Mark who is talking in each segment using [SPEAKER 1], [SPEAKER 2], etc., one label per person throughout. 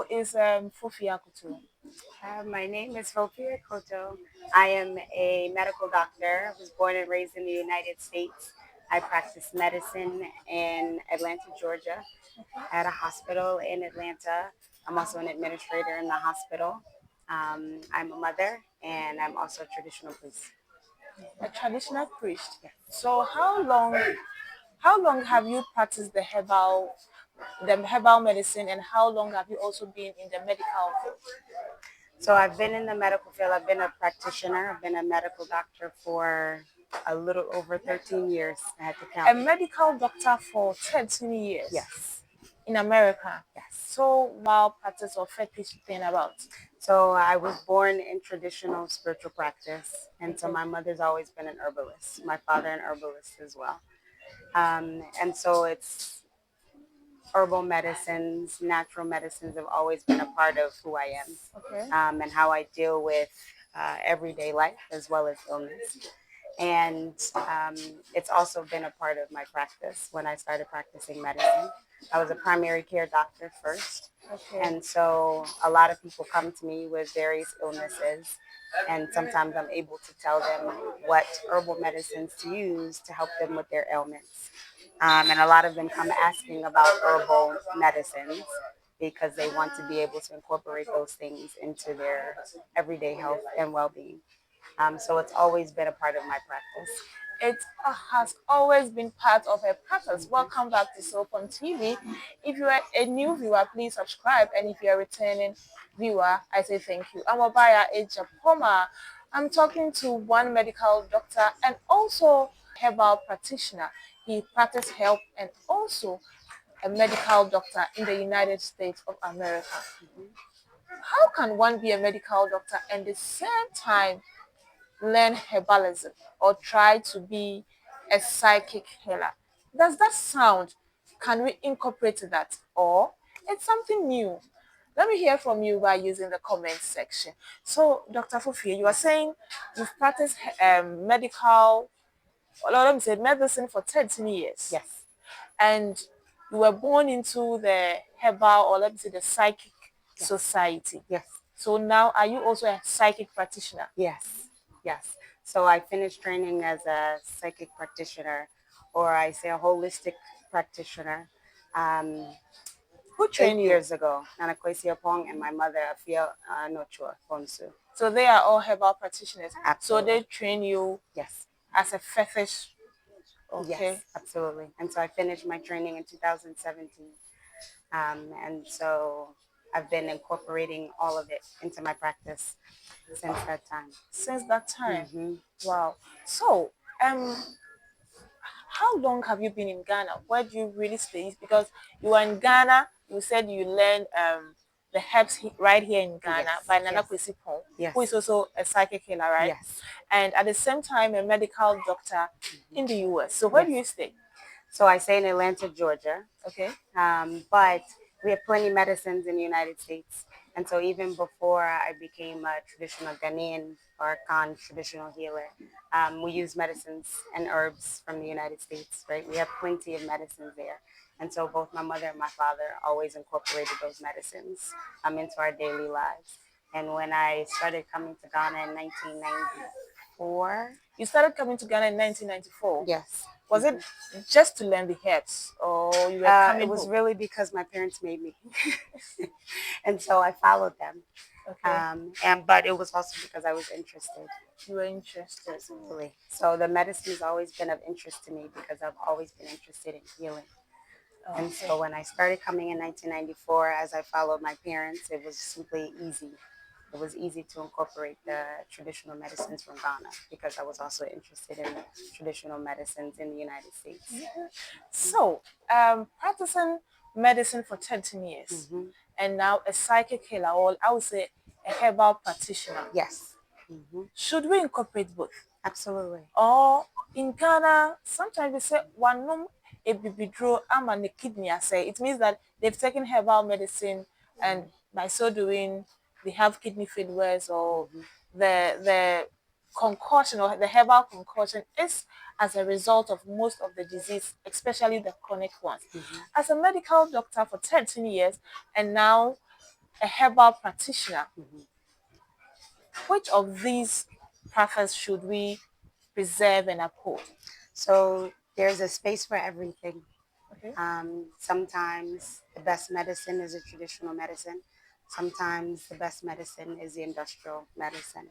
[SPEAKER 1] is Fufia Kutu?
[SPEAKER 2] My name is Sophia Koto. I am a medical doctor. I was born and raised in the United States. I practice medicine in Atlanta, Georgia, at a hospital in Atlanta. I'm also an administrator in the hospital. I'm a mother, and I'm also a traditional priest.
[SPEAKER 1] A traditional priest.
[SPEAKER 2] Yes.
[SPEAKER 1] So how long have you practiced the herbal medicine, and how long have you also been in the medical field?
[SPEAKER 2] So I've been in the medical field. I've been a practitioner. I've been a medical doctor for a little over 13 years. I had to
[SPEAKER 1] A
[SPEAKER 2] count.
[SPEAKER 1] medical doctor for 13 years
[SPEAKER 2] Yes.
[SPEAKER 1] in America.
[SPEAKER 2] Yes.
[SPEAKER 1] So malpractice or fetish thing about.
[SPEAKER 2] So I was born in traditional spiritual practice, and so
[SPEAKER 1] Okay.
[SPEAKER 2] my mother's always been an herbalist. My father an herbalist as well, and so it's herbal medicines, natural medicines have always been a part of who I am,
[SPEAKER 1] Okay.
[SPEAKER 2] and how I deal with everyday life as well as illness. And it's also been a part of my practice when I started practicing medicine. I was a primary care doctor first.
[SPEAKER 1] Okay.
[SPEAKER 2] And so a lot of people come to me with various illnesses. And sometimes I'm able to tell them what herbal medicines to use to help them with their ailments. And a lot of them come asking about herbal medicines because they want to be able to incorporate those things into their everyday health and well being. So it's always been a part of my practice.
[SPEAKER 1] It has always been part of her practice. Welcome back to Soap on TV. If you are a new viewer, please subscribe. And if you are a returning viewer, I say thank you. I'm Obaya Ejapoma. I'm talking to one medical doctor and also herbal practitioner. He practices health and also a medical doctor in the United States of America. How can one be a medical doctor and at the same time learn herbalism or try to be a psychic healer? Does that sound? Can we incorporate that or it's something new? Let me hear from you by using the comment section. So, Dr. Fufi, you are saying you've practiced medical, or let me say medicine for 13 years,
[SPEAKER 2] Yes.
[SPEAKER 1] and you were born into the herbal, or let me say the psychic
[SPEAKER 2] Yes.
[SPEAKER 1] society.
[SPEAKER 2] Yes.
[SPEAKER 1] So now, are you also a psychic practitioner?
[SPEAKER 2] Yes. Yes. So I finished training as a psychic practitioner, or I say a holistic practitioner, um,
[SPEAKER 1] Who
[SPEAKER 2] eight
[SPEAKER 1] trained you?
[SPEAKER 2] years ago. Nana Kwesi Pong and my mother, Afia Nochua Fonsu.
[SPEAKER 1] So they are all herbal practitioners. So
[SPEAKER 2] Absolutely.
[SPEAKER 1] they train you
[SPEAKER 2] Yes.
[SPEAKER 1] as a fetish.
[SPEAKER 2] Yes,
[SPEAKER 1] Okay.
[SPEAKER 2] absolutely. And so I finished my training in 2017. And so I've been incorporating all of it into my practice since that time.
[SPEAKER 1] Since that time.
[SPEAKER 2] Hmm.
[SPEAKER 1] Wow. So, how long have you been in Ghana? Where do you really stay? Because you are in Ghana, you said you learned the herbs right here in Ghana
[SPEAKER 2] Yes,
[SPEAKER 1] by Nana
[SPEAKER 2] yes,
[SPEAKER 1] Kwesi Pong, who is
[SPEAKER 2] yes,
[SPEAKER 1] also a psychic healer, right?
[SPEAKER 2] yes,
[SPEAKER 1] And at the same time, a medical doctor in the US. So where do
[SPEAKER 2] yes.
[SPEAKER 1] you stay?
[SPEAKER 2] So I stay in Atlanta, Georgia,
[SPEAKER 1] Okay.
[SPEAKER 2] but we have plenty of medicines in the United States. And so even before I became a traditional Ghanaian or Khan traditional healer, we use medicines and herbs from the United States, right? We have plenty of medicines there. And so both my mother and my father always incorporated those medicines into our daily lives. And when I started coming to Ghana in 1994,
[SPEAKER 1] You started coming to Ghana in 1994.
[SPEAKER 2] yes.
[SPEAKER 1] Was it just to learn the herbs, or you were
[SPEAKER 2] It
[SPEAKER 1] coming
[SPEAKER 2] was
[SPEAKER 1] home?
[SPEAKER 2] really because my parents made me. And so I followed them.
[SPEAKER 1] Okay.
[SPEAKER 2] And but it was also because I was interested.
[SPEAKER 1] You were interested.
[SPEAKER 2] Absolutely. So the medicine has always been of interest to me because I've always been interested in healing. And
[SPEAKER 1] Okay.
[SPEAKER 2] so when I started coming in 1994, as I followed my parents, it was simply easy. It was easy to incorporate the traditional medicines from Ghana because I was also interested in traditional medicines in the United States.
[SPEAKER 1] So, practicing medicine for 13 years
[SPEAKER 2] Hmm.
[SPEAKER 1] and now a psychic healer, or I would say a herbal practitioner.
[SPEAKER 2] Yes. Hmm.
[SPEAKER 1] Should we incorporate both?
[SPEAKER 2] Absolutely.
[SPEAKER 1] Or in Ghana, sometimes they say one num a bibidro am and the kidney say it means that they've taken herbal medicine and by so doing they have kidney failures, or
[SPEAKER 2] Hmm.
[SPEAKER 1] the concoction or the herbal concoction is as a result of most of the disease, especially the chronic ones.
[SPEAKER 2] Hmm.
[SPEAKER 1] As a medical doctor for 13 years and now a herbal practitioner,
[SPEAKER 2] Mhm.
[SPEAKER 1] which of these paths should we preserve and uphold?
[SPEAKER 2] So there's a space for everything.
[SPEAKER 1] Okay.
[SPEAKER 2] Sometimes the best medicine is a traditional medicine. Sometimes the best medicine is the industrial medicine,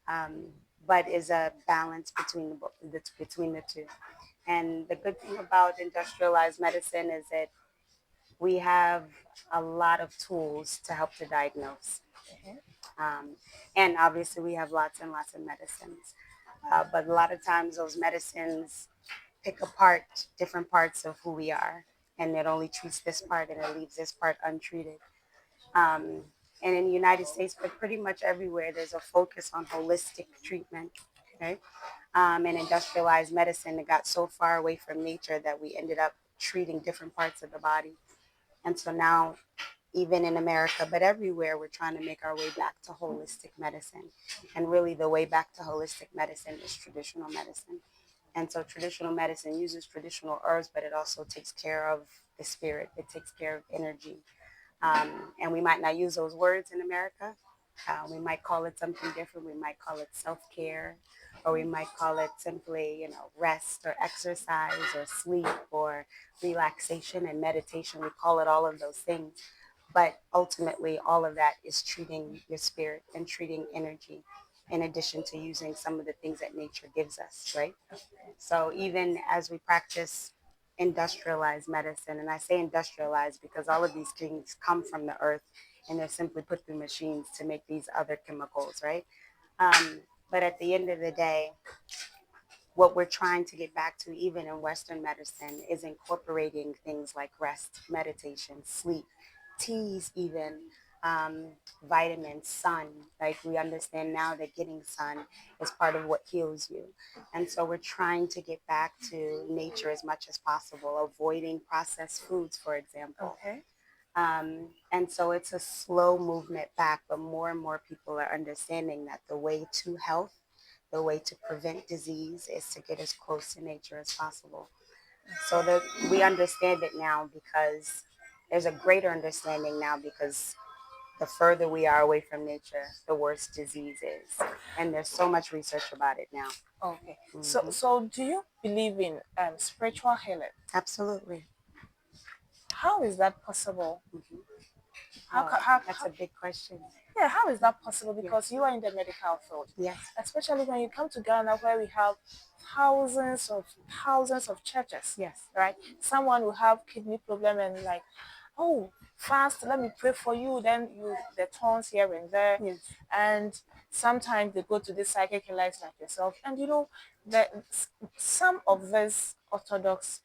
[SPEAKER 2] um, but is a balance between the two. And the good thing about industrialized medicine is that we have a lot of tools to help to diagnose.
[SPEAKER 1] Okay.
[SPEAKER 2] Um, and obviously, we have lots and lots of medicines. But a lot of times, those medicines pick apart different parts of who we are, and it only treats this part and it leaves this part untreated. Um, and in the United States, but pretty much everywhere, there's a focus on holistic treatment. Okay, and industrialized medicine it got so far away from nature that we ended up treating different parts of the body. And so now, even in America, but everywhere, we're trying to make our way back to holistic medicine. And really, the way back to holistic medicine is traditional medicine. And so, traditional medicine uses traditional herbs, but it also takes care of the spirit, it takes care of energy. And we might not use those words in America. We might call it something different. We might call it self care, or we might call it simply, rest or exercise or sleep or relaxation and meditation. We call it all of those things. But ultimately, all of that is treating your spirit and treating energy, in addition to using some of the things that nature gives us, right? So even as we practice industrialized medicine, and I say industrialized because all of these things come from the earth and they're simply put through machines to make these other chemicals, right? But at the end of the day, what we're trying to get back to, even in Western medicine, is incorporating things like rest, meditation, sleep, teas, even vitamins, sun. Like we understand now that getting sun is part of what heals you. And so we're trying to get back to nature as much as possible, avoiding processed foods, for example.
[SPEAKER 1] Okay.
[SPEAKER 2] And so it's a slow movement back, but more and more people are understanding that the way to health, the way to prevent disease is to get as close to nature as possible. So that we understand it now because there's a greater understanding now because the further we are away from nature, the worse disease is. And there's so much research about it now.
[SPEAKER 1] Okay. So,
[SPEAKER 2] Hmm.
[SPEAKER 1] so do you believe in spiritual healing?
[SPEAKER 2] Absolutely.
[SPEAKER 1] How is that possible?
[SPEAKER 2] Hmm.
[SPEAKER 1] How,
[SPEAKER 2] Oh,
[SPEAKER 1] ca- how,
[SPEAKER 2] that's
[SPEAKER 1] how
[SPEAKER 2] a big question.
[SPEAKER 1] yeah, how is that possible? Because
[SPEAKER 2] Yes.
[SPEAKER 1] you are in the medical field,
[SPEAKER 2] Yes.
[SPEAKER 1] especially when you come to Ghana, where we have thousands of churches,
[SPEAKER 2] Yes.
[SPEAKER 1] right? Someone will have kidney problem and like, oh, fast, let me pray for you. Then you the tones here and there,
[SPEAKER 2] Yes.
[SPEAKER 1] and sometimes they go to the psychic healers like yourself, and that some of these orthodox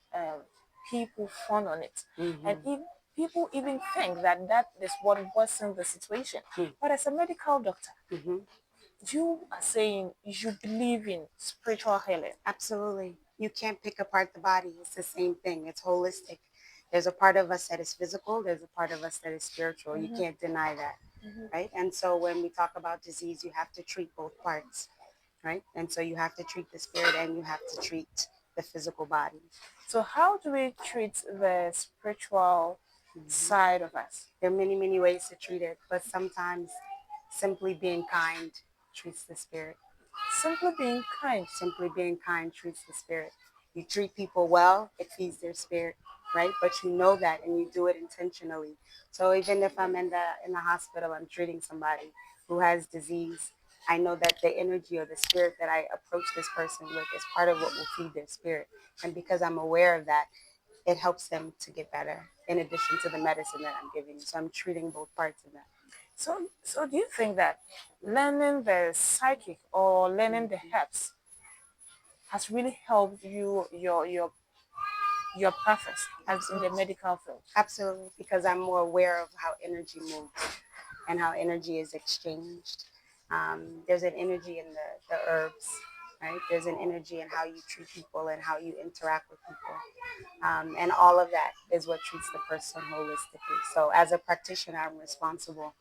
[SPEAKER 1] people fun on it, and
[SPEAKER 2] Hmm.
[SPEAKER 1] if people even think that that is what worsens the situation. But as a medical doctor,
[SPEAKER 2] Hmm.
[SPEAKER 1] you are saying you believe in spiritual healing.
[SPEAKER 2] Absolutely. You can't pick apart the body. It's the same thing. It's holistic. There's a part of us that is physical, there's a part of us that is spiritual. You
[SPEAKER 1] Mhm,
[SPEAKER 2] can't deny that,
[SPEAKER 1] mhm.
[SPEAKER 2] right? And so when we talk about disease, you have to treat both parts, right? And so you have to treat the spirit and you have to treat the physical body.
[SPEAKER 1] So how do we treat the spiritual
[SPEAKER 2] Hmm.
[SPEAKER 1] side of us?
[SPEAKER 2] There are many, many ways to treat it, but sometimes simply being kind treats the spirit.
[SPEAKER 1] Simply being kind.
[SPEAKER 2] Simply being kind treats the spirit. You treat people well, it feeds their spirit, right? But you know that and you do it intentionally. So even if I'm in the hospital, I'm treating somebody who has disease, I know that the energy or the spirit that I approach this person with is part of what will feed their spirit. And because I'm aware of that, it helps them to get better in addition to the medicine that I'm giving. So I'm treating both parts of that.
[SPEAKER 1] So do you think that learning the psychic or learning the
[SPEAKER 2] Mhm.
[SPEAKER 1] herbs has really helped your purpose as in the
[SPEAKER 2] Absolutely.
[SPEAKER 1] medical field?
[SPEAKER 2] Absolutely, because I'm more aware of how energy moves and how energy is exchanged. There's an energy in the herbs, right? There's an energy in how you treat people and how you interact with people. And all of that is what treats the person holistically. So, as a practitioner, I'm responsible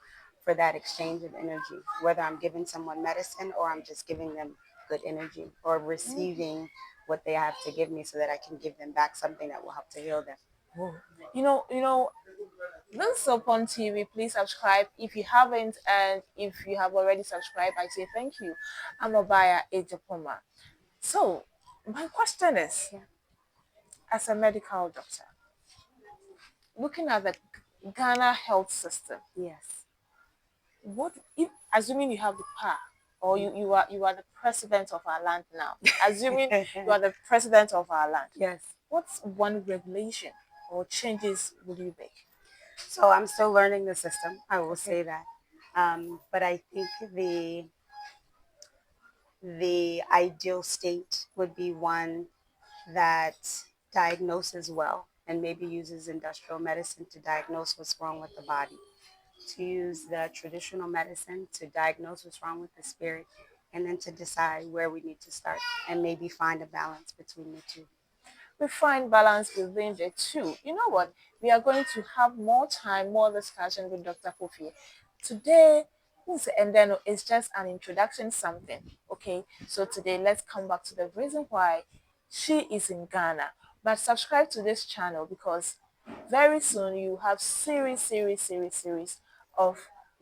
[SPEAKER 2] for that exchange of energy, whether I'm giving someone medicine or I'm just giving them good energy or receiving what they have to give me so that I can give them back something that will help to heal them.
[SPEAKER 1] Whoa. You know, This is upon TV. Please subscribe if you haven't, and if you have already subscribed, I say thank you. I'm a buyer, Ejapoma. So, my question is,
[SPEAKER 2] Yeah.
[SPEAKER 1] as a medical doctor, looking at the Ghana health system,
[SPEAKER 2] Yes.
[SPEAKER 1] what if, assuming you have the power, or you are the president of our land now, assuming you are the president of our land,
[SPEAKER 2] Yes.
[SPEAKER 1] what's one regulation or changes would you make?
[SPEAKER 2] So I'm still learning the system. I will
[SPEAKER 1] Okay.
[SPEAKER 2] say that. But I think the ideal state would be one that diagnoses well and maybe uses industrial medicine to diagnose what's wrong with the body, to use the traditional medicine to diagnose what's wrong with the spirit, and then to decide where we need to start and maybe find a balance between the two.
[SPEAKER 1] We find balance within the two. You know what? We are going to have more time, more discussion with Dr. Kofi. Today, and then it's just an introduction, something. Okay, so today let's come back to the reason why she is in Ghana. But subscribe to this channel because very soon you have series of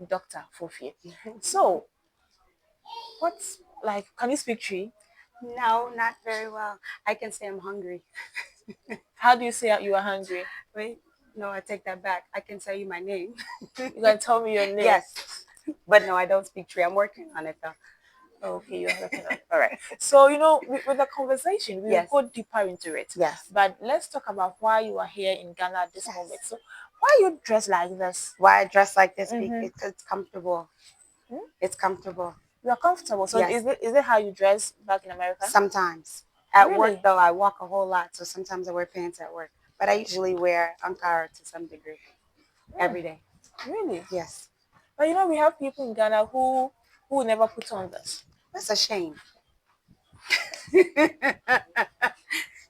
[SPEAKER 1] Dr. Fofi. So, what's like, can you speak Tree?
[SPEAKER 2] No, not very well. I can say I'm hungry.
[SPEAKER 1] How do you say you are hungry?
[SPEAKER 2] Wait, no, I take that back. I can tell you my name.
[SPEAKER 1] You can tell me your name.
[SPEAKER 2] Yes, but no, I don't speak tree. I'm working on it though.
[SPEAKER 1] Okay, you're working on it. All right. So, with the conversation, we will
[SPEAKER 2] Yes,
[SPEAKER 1] go deeper into it.
[SPEAKER 2] yes,
[SPEAKER 1] But let's talk about why you are here in Ghana at this moment.
[SPEAKER 2] yes.
[SPEAKER 1] So, why you dressed like this?
[SPEAKER 2] Why I dress like this?
[SPEAKER 1] Mm-hmm.
[SPEAKER 2] Because it's comfortable.
[SPEAKER 1] Hmm?
[SPEAKER 2] It's comfortable.
[SPEAKER 1] You're comfortable. So,
[SPEAKER 2] Yes,
[SPEAKER 1] is it how you dress back in America?
[SPEAKER 2] sometimes. At work
[SPEAKER 1] Really?
[SPEAKER 2] though, I walk a whole lot, so sometimes I wear pants at work. But I usually wear ankara to some degree
[SPEAKER 1] Hmm.
[SPEAKER 2] every day.
[SPEAKER 1] Really?
[SPEAKER 2] Yes,
[SPEAKER 1] But we have people in Ghana who never put on this.
[SPEAKER 2] that's a shame.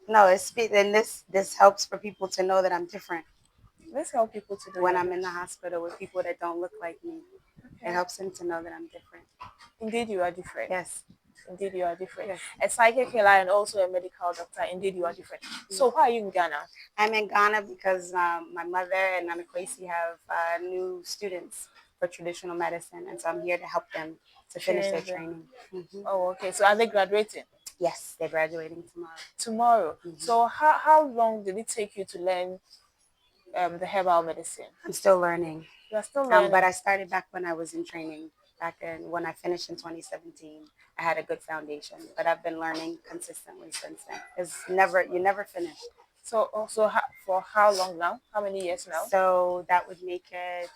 [SPEAKER 2] No, and this helps for people to know that I'm different.
[SPEAKER 1] Let's help people to do
[SPEAKER 2] When
[SPEAKER 1] your
[SPEAKER 2] I'm in
[SPEAKER 1] best.
[SPEAKER 2] the hospital with people that don't look like me, it
[SPEAKER 1] Okay.
[SPEAKER 2] helps them to know that I'm different.
[SPEAKER 1] Indeed, you are different.
[SPEAKER 2] Yes,
[SPEAKER 1] Indeed, you are different.
[SPEAKER 2] yes.
[SPEAKER 1] A psychic healer and also a medical doctor. Indeed, you are different. So, why are you in Ghana?
[SPEAKER 2] I'm in Ghana because my mother and Nana Kwesi have new students for traditional medicine, and so I'm here to help them to finish their
[SPEAKER 1] Change.
[SPEAKER 2] training. Hmm.
[SPEAKER 1] Oh, okay. So, are they graduating
[SPEAKER 2] Yes, they're graduating tomorrow.
[SPEAKER 1] tomorrow?
[SPEAKER 2] Hmm.
[SPEAKER 1] So, how long did it take you to learn the herbal medicine?
[SPEAKER 2] I'm still learning,
[SPEAKER 1] You are still
[SPEAKER 2] but
[SPEAKER 1] learning.
[SPEAKER 2] I started back when I was in training. Back in when I finished in 2017, I had a good foundation, but I've been learning consistently since then. You never finish.
[SPEAKER 1] So, also, for how long now? How many years now?
[SPEAKER 2] So that would make it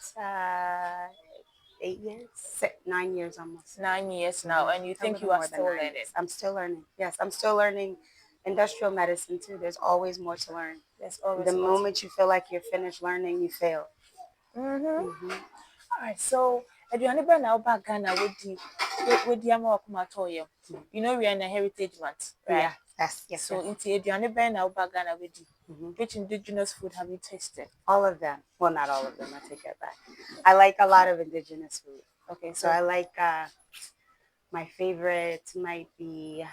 [SPEAKER 2] 8 years, 9 years almost.
[SPEAKER 1] 9 years now, and you
[SPEAKER 2] A
[SPEAKER 1] think
[SPEAKER 2] little
[SPEAKER 1] you are
[SPEAKER 2] more than
[SPEAKER 1] still
[SPEAKER 2] 9 years.
[SPEAKER 1] learning?
[SPEAKER 2] I'm still learning. Yes, I'm still learning industrial medicine too. There's always more to learn.
[SPEAKER 1] There's
[SPEAKER 2] The
[SPEAKER 1] always more.
[SPEAKER 2] moment you feel like you're finished learning, you fail.
[SPEAKER 1] Mm-hmm.
[SPEAKER 2] Hmm.
[SPEAKER 1] All right. So, aduane bɛn na woba Ghana wodi ama wakoma atɔ we are in a heritage month, right?
[SPEAKER 2] Yeah, yes,
[SPEAKER 1] So,
[SPEAKER 2] yes.
[SPEAKER 1] into aduane bɛn na woba Ghana wodi?
[SPEAKER 2] Hmm.
[SPEAKER 1] Which indigenous food have you tasted?
[SPEAKER 2] All of them. Well, not all of them. I take that back. I like a lot of indigenous food.
[SPEAKER 1] Okay.
[SPEAKER 2] So
[SPEAKER 1] So,
[SPEAKER 2] I like my favorite might be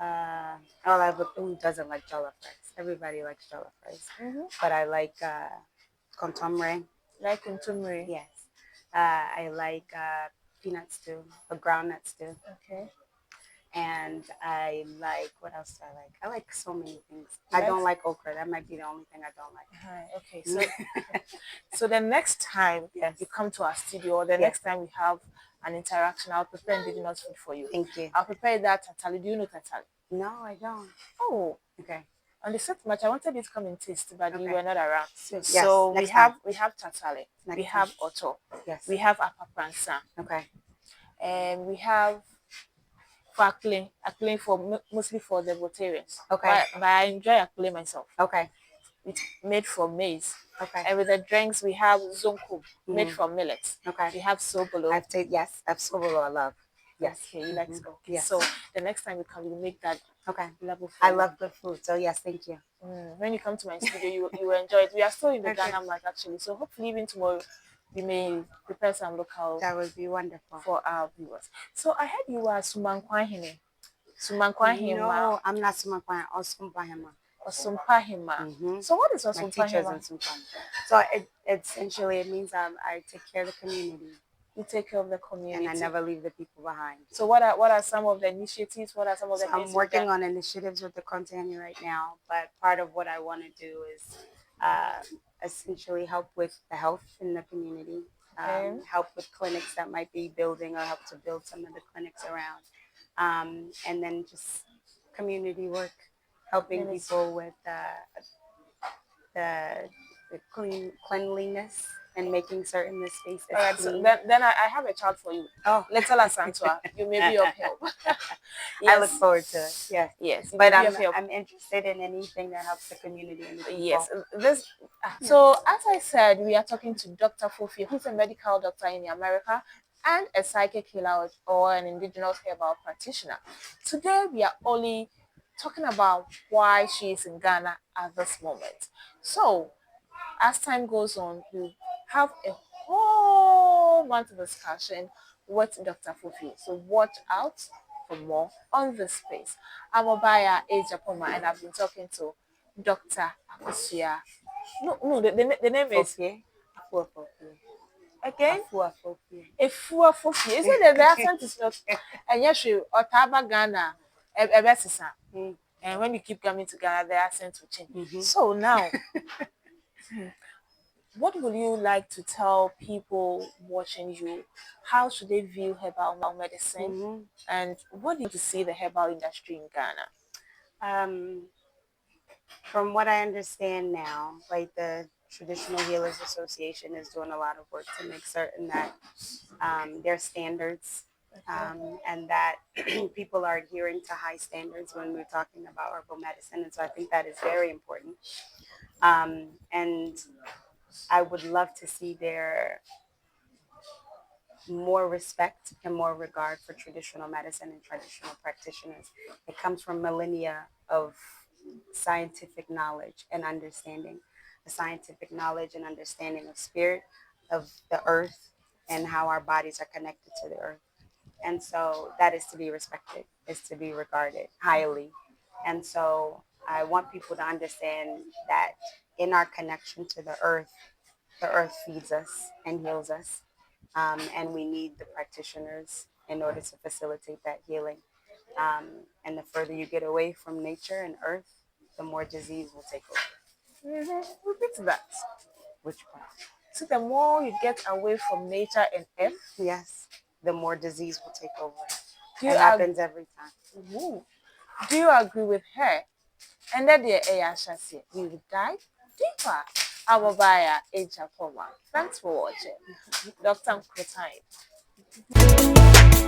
[SPEAKER 2] who doesn't like jollof rice? Everybody likes jollof rice, but I like contomere.
[SPEAKER 1] like kuntumri.
[SPEAKER 2] Yes. I like peanut stew, or groundnut stew.
[SPEAKER 1] Okay.
[SPEAKER 2] And I like, what else do I like? I like so many things.
[SPEAKER 1] You
[SPEAKER 2] I
[SPEAKER 1] like
[SPEAKER 2] don't like okra. That might be the only thing I don't
[SPEAKER 1] Hi. Okay. So,
[SPEAKER 2] like.
[SPEAKER 1] so the next time
[SPEAKER 2] Yes.
[SPEAKER 1] you come to our studio, or the
[SPEAKER 2] Yes.
[SPEAKER 1] next time we have an interaction, I'll prepare indigenous food for you.
[SPEAKER 2] Thank you.
[SPEAKER 1] I'll prepare that tatali. Do you know tatali?
[SPEAKER 2] No, I don't.
[SPEAKER 1] Oh,
[SPEAKER 2] Okay.
[SPEAKER 1] on the set match, I wanted you to come and taste, but you
[SPEAKER 2] Okay.
[SPEAKER 1] were not around.
[SPEAKER 2] So, yes.
[SPEAKER 1] So we
[SPEAKER 2] Next time.
[SPEAKER 1] have tatali, we
[SPEAKER 2] Next
[SPEAKER 1] have
[SPEAKER 2] time.
[SPEAKER 1] oto,
[SPEAKER 2] Yes.
[SPEAKER 1] we have apapransa,
[SPEAKER 2] Okay.
[SPEAKER 1] and we have akle for mostly for the vegetarians.
[SPEAKER 2] Okay.
[SPEAKER 1] But I enjoy akle myself.
[SPEAKER 2] Okay.
[SPEAKER 1] It's made from maize.
[SPEAKER 2] Okay.
[SPEAKER 1] And with the drinks, we have zonko, made
[SPEAKER 2] Mhm.
[SPEAKER 1] from millet.
[SPEAKER 2] Okay.
[SPEAKER 1] We have sobolo.
[SPEAKER 2] Yes, that's what I love. Yes.
[SPEAKER 1] Okay, you like
[SPEAKER 2] Mhm.
[SPEAKER 1] okay.
[SPEAKER 2] Yes.
[SPEAKER 1] So the next time you come, we'll make that
[SPEAKER 2] Okay.
[SPEAKER 1] level for
[SPEAKER 2] I
[SPEAKER 1] you.
[SPEAKER 2] love good food. So yes, thank you.
[SPEAKER 1] When you come to my studio, you will enjoy it. We are still in the
[SPEAKER 2] Okay.
[SPEAKER 1] Ghana market actually, so hopefully even tomorrow we may prepare some local
[SPEAKER 2] That would be wonderful.
[SPEAKER 1] for our viewers. So I heard you are Sumankwahine. Sumankwahima.
[SPEAKER 2] No, I'm not Sumakwan or Sumpahema.
[SPEAKER 1] Osumpahima.
[SPEAKER 2] Mm-hmm.
[SPEAKER 1] So what is
[SPEAKER 2] My teachers
[SPEAKER 1] Osumpahima?
[SPEAKER 2] in Sumpan. So essentially it means I take care of the community
[SPEAKER 1] You take care of the
[SPEAKER 2] and
[SPEAKER 1] community.
[SPEAKER 2] I never leave the people behind.
[SPEAKER 1] So what are some of the initiatives? What are some of the
[SPEAKER 2] So
[SPEAKER 1] things
[SPEAKER 2] I'm
[SPEAKER 1] you've
[SPEAKER 2] working
[SPEAKER 1] done?
[SPEAKER 2] on initiatives with the Contani right now, but part of what I want to do is uh, essentially help with the health in the community,
[SPEAKER 1] Okay.
[SPEAKER 2] help with clinics that might be building or help to build some of the clinics around, and then just community work, helping
[SPEAKER 1] Then it's
[SPEAKER 2] people with the, cleanliness and making certain the space is
[SPEAKER 1] all right. So
[SPEAKER 2] clean.
[SPEAKER 1] then I have a child for you.
[SPEAKER 2] Oh,
[SPEAKER 1] Little Asantua, you may be of help.
[SPEAKER 2] I look
[SPEAKER 1] Yes.
[SPEAKER 2] forward to it. Yes,
[SPEAKER 1] Yes, you may
[SPEAKER 2] but
[SPEAKER 1] be of help.
[SPEAKER 2] I'm interested in anything that helps the community and the people.
[SPEAKER 1] Yes, this.
[SPEAKER 2] Yeah.
[SPEAKER 1] So as I said, we are talking to Dr. Fofi, who's a medical doctor in America and a psychic healer or an indigenous herbal practitioner. Today we are only talking about why she is in Ghana at this moment. So as time goes on, we have a whole month of discussion with Dr. Fofi. So watch out for more on this space. I'm Obaya A. Japoma, and I've been talking to Dr. Akusia. No, the name is
[SPEAKER 2] Fofie. Afua Fofie.
[SPEAKER 1] again
[SPEAKER 2] Afua Fofie.
[SPEAKER 1] Efua Fofi. Is it the accent is not? And yes, you Otaba Ghana, Ebesisa.
[SPEAKER 2] Mm.
[SPEAKER 1] And when you keep coming to Ghana, the accent will change.
[SPEAKER 2] Mm-hmm.
[SPEAKER 1] So now, what would you like to tell people watching you? How should they view herbal medicine?
[SPEAKER 2] Mm-hmm.
[SPEAKER 1] And what do you see the herbal industry in Ghana?
[SPEAKER 2] Um, from what I understand now, like the Traditional Healers Association is doing a lot of work to make certain that their standards and that people are adhering to high standards when we're talking about herbal medicine. And so I think that is very important. And I would love to see there more respect and more regard for traditional medicine and traditional practitioners. It comes from millennia of scientific knowledge and understanding, the scientific knowledge and understanding of spirit, of the earth, and how our bodies are connected to the earth. And so that is to be respected, is to be regarded highly. And so I want people to understand that in our connection to the earth feeds us and heals us. And we need the practitioners in order to facilitate that healing. And the further you get away from nature and earth, the more disease will take over.
[SPEAKER 1] Repeat that.
[SPEAKER 2] Which part?
[SPEAKER 1] So the more you get away from nature and earth,
[SPEAKER 2] Yes, the more disease will take over.
[SPEAKER 1] do you
[SPEAKER 2] It happens every time.
[SPEAKER 1] Ooh. Do you agree with her? And that the air chassis, we will dive deeper. Our buyer, Age Thanks for watching. Dr. Kutai.